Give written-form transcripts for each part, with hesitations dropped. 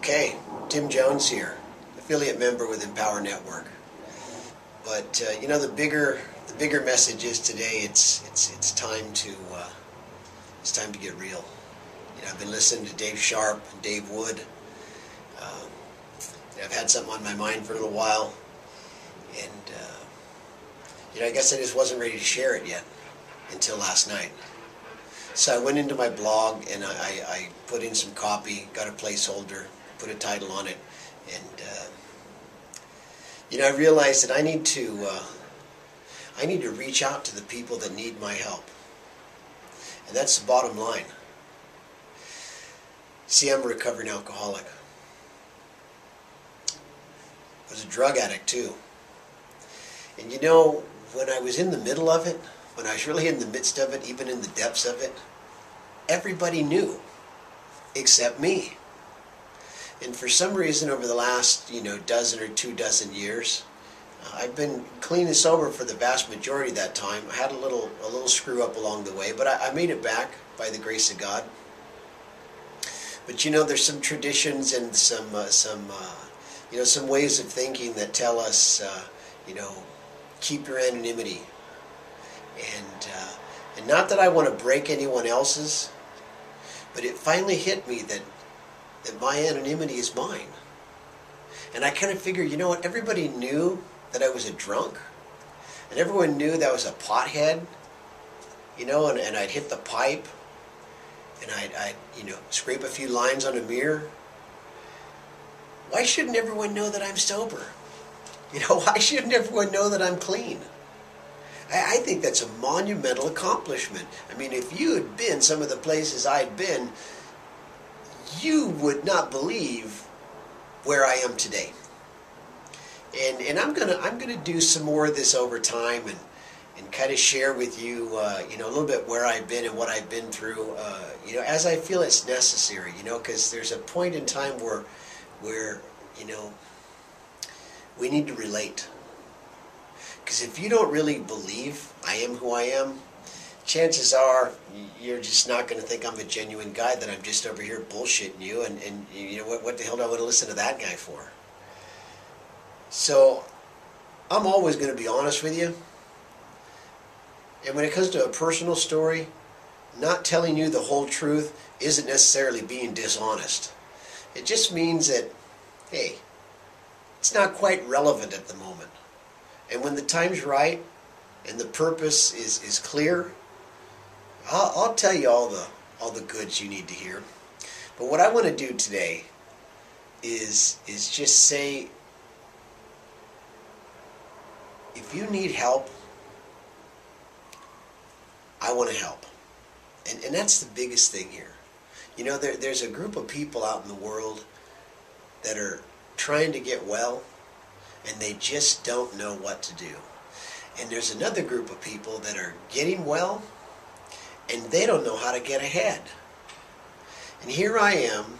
Okay, Tim Jones here, affiliate member with Empower Network. But the bigger message is today. It's time to get real. I've been listening to Dave Sharp and Dave Wood. I've had something on my mind for a little while, and I guess I just wasn't ready to share it yet until last night. So I went into my blog and I put in some copy, got a placeholder, put a title on it, and I realized that I need to reach out to the people that need my help, and that's the bottom line. See, I'm a recovering alcoholic. I was a drug addict too, and when I was in the middle of it, when I was really in the midst of it, even in the depths of it, everybody knew except me. And for some reason, over the last dozen or 24 years, I've been clean and sober for the vast majority of that time. I had a little screw up along the way, but I made it back by the grace of God. But there's some traditions and some ways of thinking that tell us, keep your anonymity. And not that I want to break anyone else's, but it finally hit me that my anonymity is mine. And I kind of figured, everybody knew that I was a drunk, and everyone knew that I was a pothead, and I'd hit the pipe, and I'd scrape a few lines on a mirror. Why shouldn't everyone know that I'm sober? Why shouldn't everyone know that I'm clean? I think that's a monumental accomplishment. I mean, if you had been some of the places I'd been, you would not believe where I am today. And I'm gonna do some more of this over time and kind of share with you a little bit where I've been and what I've been through as I feel it's necessary, because there's a point in time where we need to relate. Because if you don't really believe I am who I am, chances are you're just not going to think I'm a genuine guy, that I'm just over here bullshitting you, and what the hell do I want to listen to that guy for? So I'm always going to be honest with you. And when it comes to a personal story, not telling you the whole truth isn't necessarily being dishonest. It just means that, hey, it's not quite relevant at the moment. And when the time's right and the purpose is clear, I'll tell you all the goods you need to hear. But what I want to do today is just say, if you need help, I want to help. And that's the biggest thing here. There's a group of people out in the world that are trying to get well, and they just don't know what to do. And there's another group of people that are getting well, and they don't know how to get ahead. And here I am.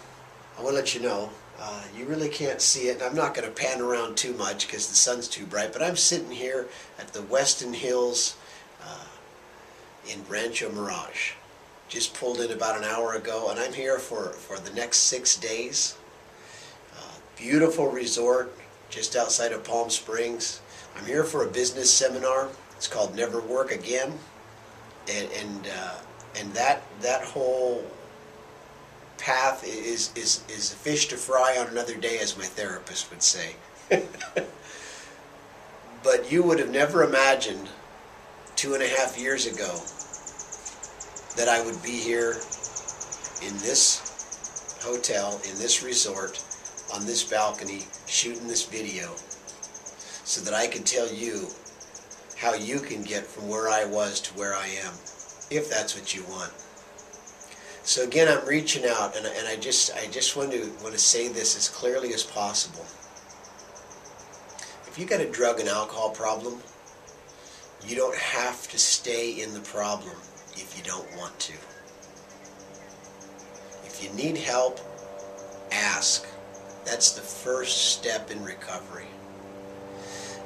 I want to let you know, you really can't see it, and I'm not going to pan around too much because the sun's too bright, but I'm sitting here at the Weston Hills in Rancho Mirage. Just pulled in about an hour ago, and I'm here for the next 6 days. Beautiful resort just outside of Palm Springs. I'm here for a business seminar. It's called Never Work Again, and that whole path is a fish to fry on another day, as my therapist would say. But you would have never imagined 2.5 years ago that I would be here in this hotel, in this resort, on this balcony, shooting this video, so that I could tell you how you can get from where I was to where I am, if that's what you want. So again, I'm reaching out, and I just want to say this as clearly as possible. If you got a drug and alcohol problem, you don't have to stay in the problem if you don't want to. If you need help, ask. That's the first step in recovery.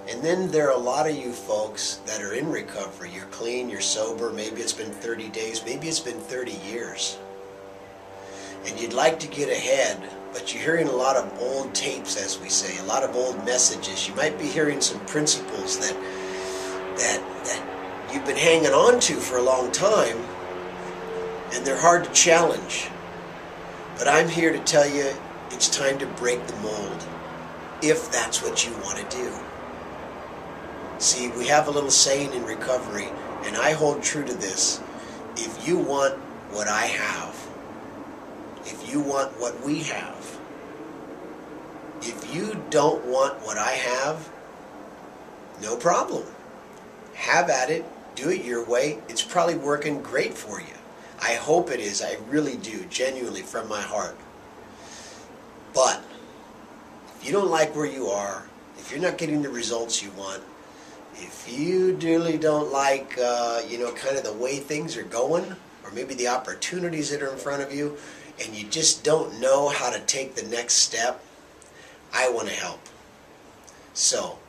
And then there are a lot of you folks that are in recovery. You're clean, you're sober, maybe it's been 30 days, maybe it's been 30 years. And you'd like to get ahead but you're hearing a lot of old tapes, as we say, a lot of old messages. You might be hearing some principles that you've been hanging on to for a long time, and they're hard to challenge. But I'm here to tell you it's time to break the mold, if that's what you want to do. See, we have a little saying in recovery, and I hold true to this. If you want what I have, if you want what we have, if you don't want what I have, no problem. Have at it. Do it your way. It's probably working great for you. I hope it is. I really do, genuinely, from my heart. But if you don't like where you are, if you're not getting the results you want, if you really don't like, kind of the way things are going, or maybe the opportunities that are in front of you, and you just don't know how to take the next step, I want to help. So,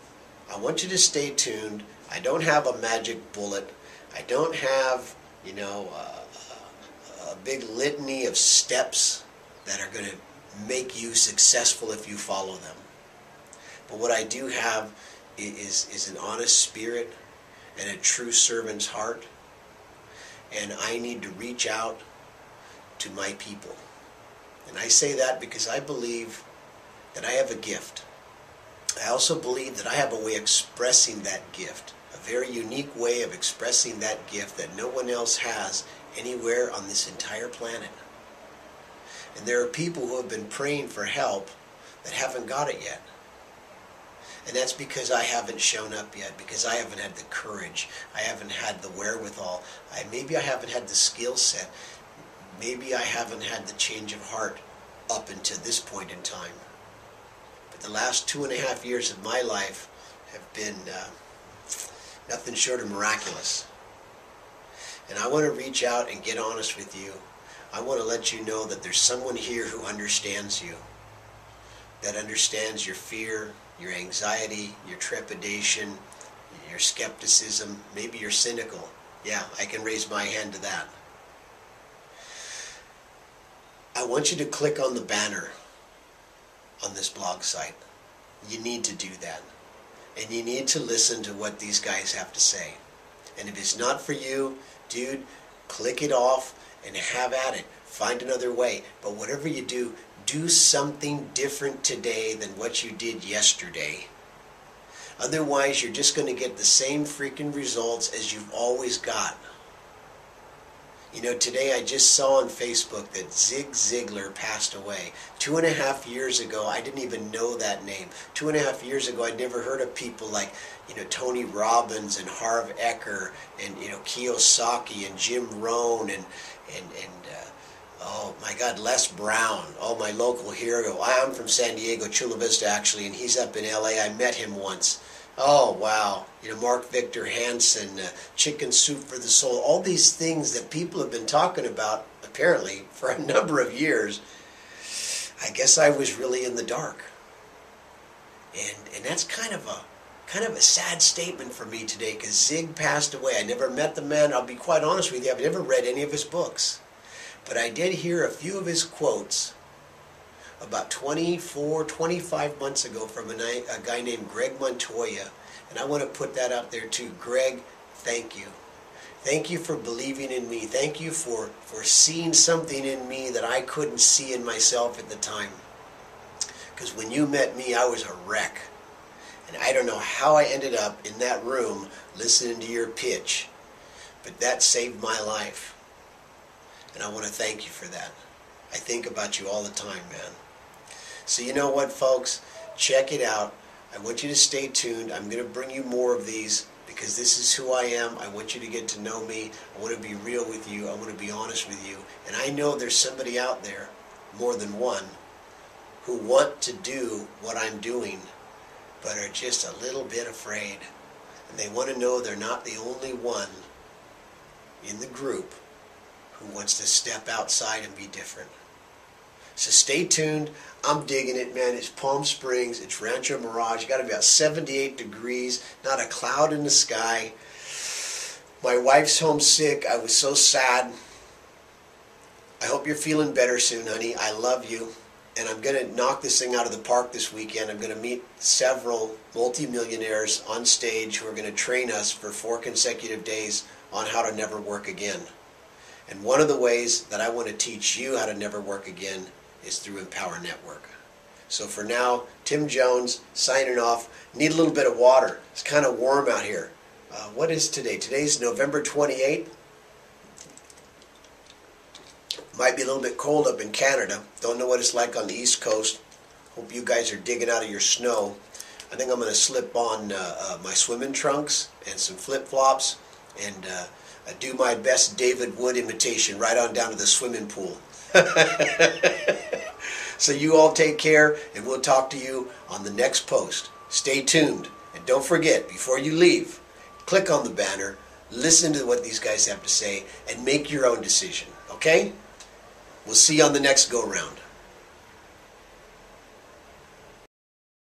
I want you to stay tuned. I don't have a magic bullet. I don't have, a big litany of steps that are going to make you successful if you follow them. But what I do have is an honest spirit and a true servant's heart. And I need to reach out to my people. And I say that because I believe that I have a gift. I also believe that I have a way of expressing that gift, a very unique way of expressing that gift that no one else has anywhere on this entire planet. And there are people who have been praying for help that haven't got it yet. And that's because I haven't shown up yet, because I haven't had the courage, I haven't had the wherewithal, maybe I haven't had the skill set, maybe I haven't had the change of heart up until this point in time. But the last 2.5 years of my life have been nothing short of miraculous. And I want to reach out and get honest with you. I want to let you know that there's someone here who understands you, that understands your fear, your anxiety, your trepidation, your skepticism. Maybe you're cynical. Yeah, I can raise my hand to that. I want you to click on the banner on this blog site. You need to do that. And you need to listen to what these guys have to say. And if it's not for you, dude, click it off and have at it. Find another way. But whatever you do, do something different today than what you did yesterday. Otherwise, you're just going to get the same freaking results as you've always got. Today I just saw on Facebook that Zig Ziglar passed away. 2.5 years ago, I didn't even know that name. 2.5 years ago, I'd never heard of people like, Tony Robbins and Harv Eker and, Kiyosaki and Jim Rohn and oh my God, Les Brown. Oh, my local hero. I'm from San Diego, Chula Vista actually, and he's up in LA. I met him once. Oh, wow. Mark Victor Hansen, Chicken Soup for the Soul, all these things that people have been talking about, apparently, for a number of years. I guess I was really in the dark. And that's kind of a sad statement for me today, because Zig passed away. I never met the man. I'll be quite honest with you. I've never read any of his books. But I did hear a few of his quotes about 24, 25 months ago from a guy named Greg Montoya. And I want to put that out there too. Greg, thank you. Thank you for believing in me. Thank you for seeing something in me that I couldn't see in myself at the time. Because when you met me, I was a wreck. And I don't know how I ended up in that room listening to your pitch. But that saved my life. And I want to thank you for that. I think about you all the time, man. So you know what, folks? Check it out. I want you to stay tuned. I'm going to bring you more of these because this is who I am. I want you to get to know me. I want to be real with you. I want to be honest with you. And I know there's somebody out there, more than one, who want to do what I'm doing, but are just a little bit afraid. And they want to know they're not the only one in the group who wants to step outside and be different. So stay tuned. I'm digging it, man. It's Palm Springs. It's Rancho Mirage. Got to be about 78 degrees. Not a cloud in the sky. My wife's homesick. I was so sad. I hope you're feeling better soon, honey. I love you. and I'm going to knock this thing out of the park this weekend. I'm going to meet several multimillionaires on stage who are going to train us for 4 consecutive days on how to never work again. And one of the ways that I want to teach you how to never work again is through Empower Network. So for now, Tim Jones signing off. Need a little bit of water. It's kind of warm out here. What is today? Today's November 28th. Might be a little bit cold up in Canada. Don't know what it's like on the East Coast. Hope you guys are digging out of your snow. I think I'm going to slip on my swimming trunks and some flip-flops and do my best David Wood imitation right on down to the swimming pool. So you all take care, and we'll talk to you on the next post. Stay tuned, and don't forget, before you leave, click on the banner, listen to what these guys have to say, and make your own decision, okay? We'll see you on the next go-round.